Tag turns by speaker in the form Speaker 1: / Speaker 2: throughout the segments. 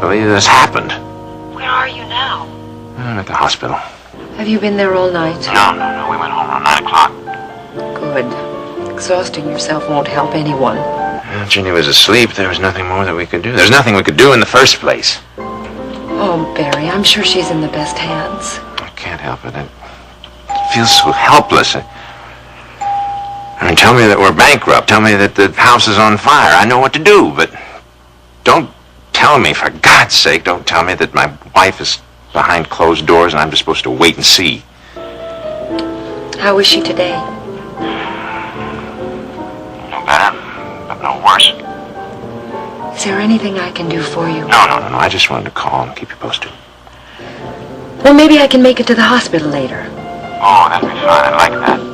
Speaker 1: believe this happened.
Speaker 2: Where are you now?
Speaker 1: I'm at the hospital.
Speaker 2: Have you been there all night?
Speaker 1: No. We went home around 9 o'clock.
Speaker 2: Good. Exhausting yourself won't help anyone.
Speaker 1: Ginny was asleep. There was nothing more that we could do. There's nothing we could do in the first place.
Speaker 2: Oh, Barry, I'm sure she's in the best hands.
Speaker 1: I can't help it. I feel so helpless. I mean, tell me that we're bankrupt. Tell me that the house is on fire. I know what to do, but don't tell me, for God's sake, don't tell me that my wife is behind closed doors and I'm just supposed to wait and see.
Speaker 2: How is she today?
Speaker 1: No better, but no worse.
Speaker 2: Is there anything I can do for you?
Speaker 1: No. I just wanted to call and keep you posted.
Speaker 2: Well, maybe I can make it to the hospital later.
Speaker 1: Oh, that'd be fine. I'd like that.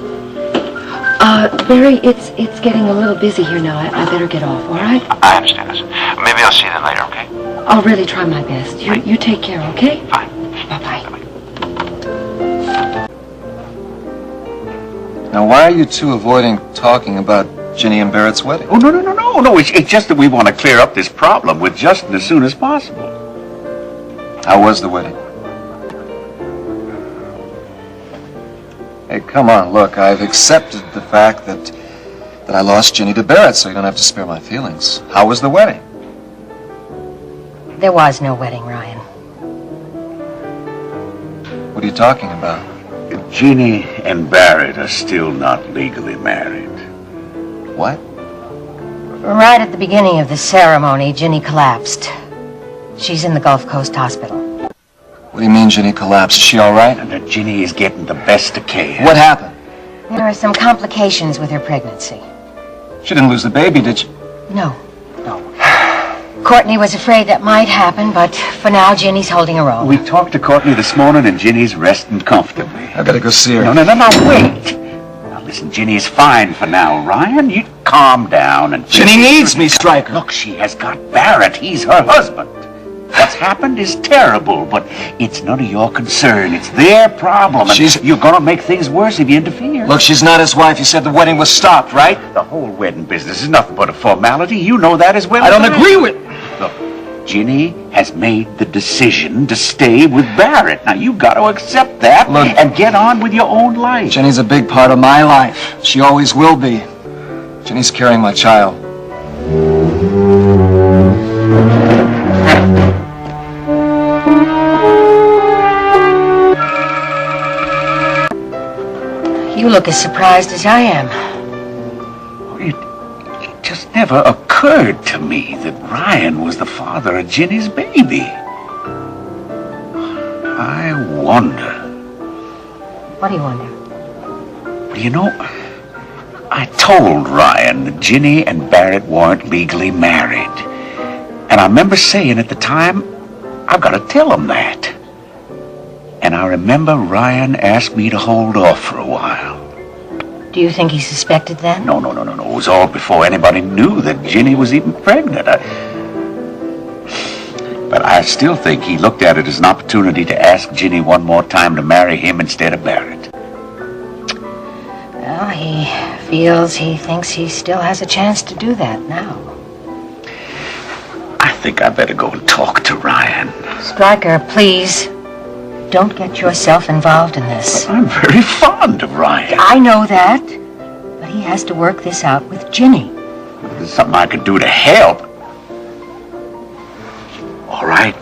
Speaker 2: Barry, it's getting a little busy here now. I better get off, all right?
Speaker 1: I understand this. Maybe I'll see you then later, okay?
Speaker 2: I'll really try my best. You take care, okay?
Speaker 1: Fine.
Speaker 2: Bye-bye.
Speaker 3: Now, why are you two avoiding talking about Ginny and Barrett's wedding?
Speaker 4: Oh, no. It's just that we want to clear up this problem with Justin as soon as possible.
Speaker 3: How was the wedding? Hey, come on, look, I've accepted the fact that I lost Ginny to Barrett, so you don't have to spare my feelings. How was the wedding?
Speaker 5: There was no wedding, Ryan.
Speaker 3: What are you talking about?
Speaker 4: Ginny and Barrett are still not legally married.
Speaker 3: What?
Speaker 5: Right at the beginning of the ceremony, Ginny collapsed. She's in the Gulf Coast Hospital.
Speaker 3: What do you mean Ginny collapsed? Is she all right?
Speaker 4: And that Ginny is getting the best of care.
Speaker 3: What happened?
Speaker 5: There are some complications with her pregnancy.
Speaker 3: She didn't lose the baby, did she?
Speaker 5: No. Courtney was afraid that might happen, but for now, Ginny's holding her own.
Speaker 4: We talked to Courtney this morning, and Ginny's resting comfortably.
Speaker 3: I gotta go see her.
Speaker 4: No, wait. Now, listen, Ginny is fine for now, Ryan. You calm down and...
Speaker 3: Ginny needs me, Stryker.
Speaker 4: Look, she has got Barrett. He's her husband. What's happened is terrible, but it's none of your concern. It's their problem. And you're gonna make things worse if you interfere.
Speaker 3: Look, she's not his wife. You said the wedding was stopped, right?
Speaker 4: The whole wedding business is nothing but a formality. You know that as well.
Speaker 3: I don't agree with...
Speaker 4: Look, Ginny has made the decision to stay with Barrett. Now, you've got to accept that and get on with your own life.
Speaker 3: Ginny's a big part of my life. She always will be. Ginny's carrying my child.
Speaker 5: You look as surprised as I am.
Speaker 4: It just never occurred to me that Ryan was the father of Ginny's baby. I wonder.
Speaker 5: What do you wonder?
Speaker 4: Well, you know, I told Ryan that Ginny and Barrett weren't legally married. And I remember saying at the time, I've got to tell him that. And I remember Ryan asked me to hold off for a while.
Speaker 5: Do you think he suspected then?
Speaker 4: No. It was all before anybody knew that Ginny was even pregnant. But I still think he looked at it as an opportunity to ask Ginny one more time to marry him instead of Barrett.
Speaker 5: Well, he thinks he still has a chance to do that now.
Speaker 4: I think I better go and talk to Ryan.
Speaker 5: Stryker, please. Don't get yourself involved in this.
Speaker 4: I'm very fond of Ryan.
Speaker 5: I know that. But he has to work this out with Ginny.
Speaker 4: There's something I could do to help. All right.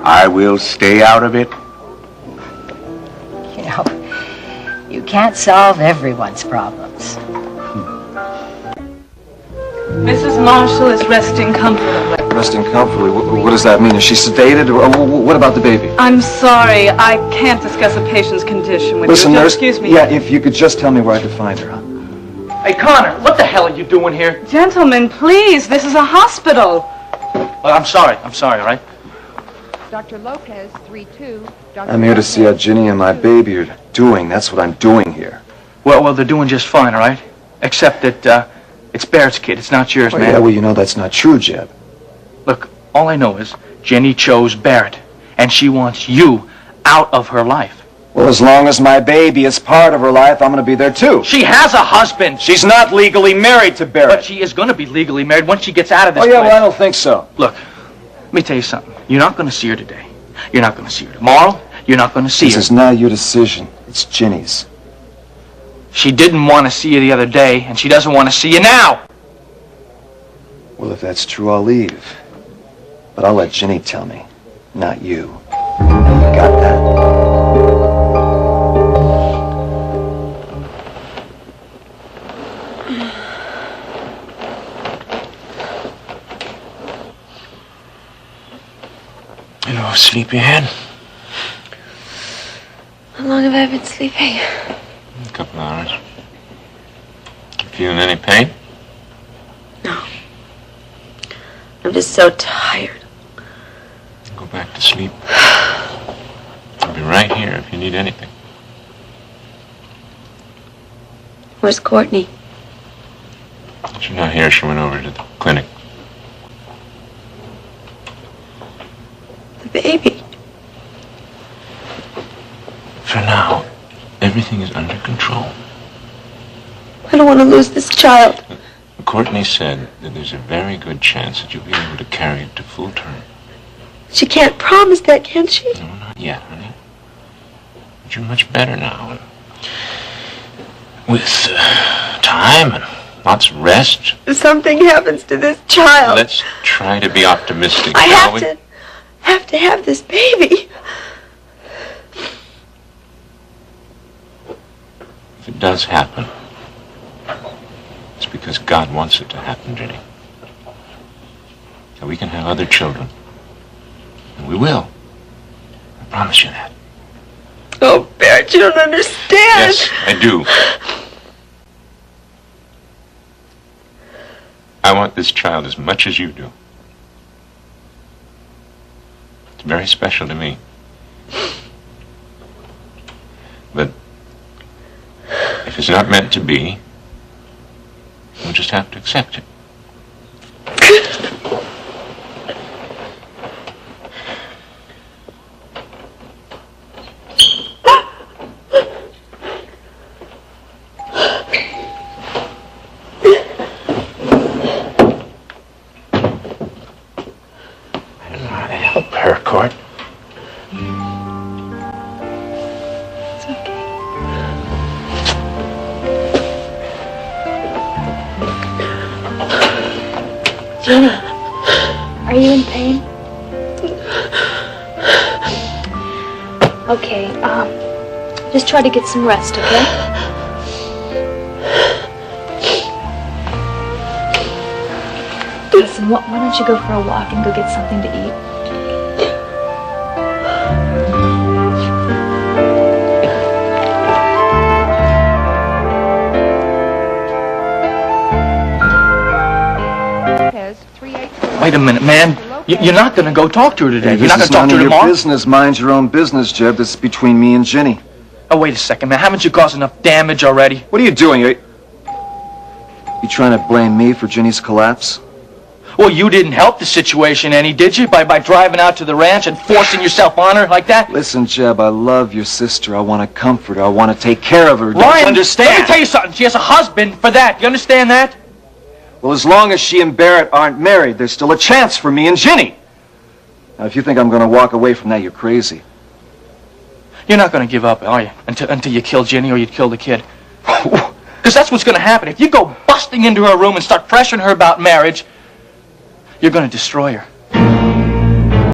Speaker 4: I will stay out of it.
Speaker 5: You know, you can't solve everyone's problems.
Speaker 6: Mrs. Marshall is resting comfortably.
Speaker 3: Resting comfortably? What does that mean? Is she sedated? What about the baby?
Speaker 6: I'm sorry, I can't discuss a patient's condition with
Speaker 3: Listen,
Speaker 6: you.
Speaker 3: nurse.
Speaker 6: Excuse me.
Speaker 3: Yeah, if you could just tell me where I could find her, huh?
Speaker 7: Hey, Connor, what the hell are you doing here?
Speaker 6: Gentlemen, please, this is a hospital.
Speaker 7: I'm sorry, all right?
Speaker 8: Dr. Lopez, 3-2.
Speaker 3: I'm here to see how Ginny and my baby are doing. That's what I'm doing here.
Speaker 7: Well, they're doing just fine, all right? Except that, it's Barrett's kid. It's not yours, man.
Speaker 3: Yeah, well, you know that's not true, Jeb.
Speaker 7: Look, all I know is Ginny chose Barrett, and she wants you out of her life.
Speaker 3: Well, as long as my baby is part of her life, I'm going to be there, too.
Speaker 7: She has a husband.
Speaker 3: She's not legally married to Barrett.
Speaker 7: But she is going to be legally married once she gets out of this
Speaker 3: place.
Speaker 7: place.
Speaker 3: Well, I don't think so.
Speaker 7: Look, let me tell you something. You're not going to see her today. You're not going to see her tomorrow. You're not going to see her.
Speaker 3: This is not your decision. It's Ginny's.
Speaker 7: She didn't want to see you the other day, and she doesn't want to see you now.
Speaker 3: Well, if that's true, I'll leave. But I'll let Ginny tell me, not you. You got that?
Speaker 1: You know, sleepyhead?
Speaker 2: How long have I been sleeping?
Speaker 1: A couple hours. Feeling any pain?
Speaker 2: No. I'm just so tired.
Speaker 1: Go back to sleep. I'll be right here if you need anything.
Speaker 2: Where's Courtney?
Speaker 1: She's not here. She went over to the clinic.
Speaker 2: The baby.
Speaker 1: For now, everything is under control.
Speaker 2: I don't want to lose this child.
Speaker 1: Courtney said that there's a very good chance that you'll be able to carry it to full term.
Speaker 2: She can't promise that, can she?
Speaker 1: No, not yet, honey. But you're much better now. With time and lots of rest.
Speaker 2: If something happens to this child,
Speaker 1: Let's try to be optimistic,
Speaker 2: I
Speaker 1: shall we?
Speaker 2: have to have this baby.
Speaker 1: If it does happen, it's because God wants it to happen, Ginny. So we can have other children. And we will. I promise you that.
Speaker 2: Oh, Barrett, you don't understand.
Speaker 1: Yes, I do. I want this child as much as you do. It's very special to me. But if it's not meant to be, we'll just have to accept it. I don't know how to help her, Court.
Speaker 2: It's okay.
Speaker 9: Ginny, are you in pain? Okay, just try to get some rest, okay? Listen, why don't you go for a walk and go get something to eat?
Speaker 7: Wait a minute, man. You're not going to go talk to her today. You're not going to talk to her
Speaker 3: This is none of
Speaker 7: tomorrow?
Speaker 3: your business. Mind your own business, Jeb. This is between me and Ginny.
Speaker 7: Oh, wait a second, man. Haven't you caused enough damage already?
Speaker 3: What are you doing? You trying to blame me for Ginny's collapse?
Speaker 7: Well, you didn't help the situation any, did you? By driving out to the ranch and forcing yourself on her like that?
Speaker 3: Listen, Jeb, I love your sister. I want to comfort her. I want to take care of her. Don't
Speaker 7: Ryan,
Speaker 3: you understand?
Speaker 7: let me tell you something. She has a husband for that. You understand that?
Speaker 3: Well, as long as she and Barrett aren't married, there's still a chance for me and Ginny. Now, if you think I'm going to walk away from that, you're crazy.
Speaker 7: You're not going to give up, are you? Until you kill Ginny or you kill the kid. Because that's what's going to happen. If you go busting into her room and start pressuring her about marriage, you're going to destroy her.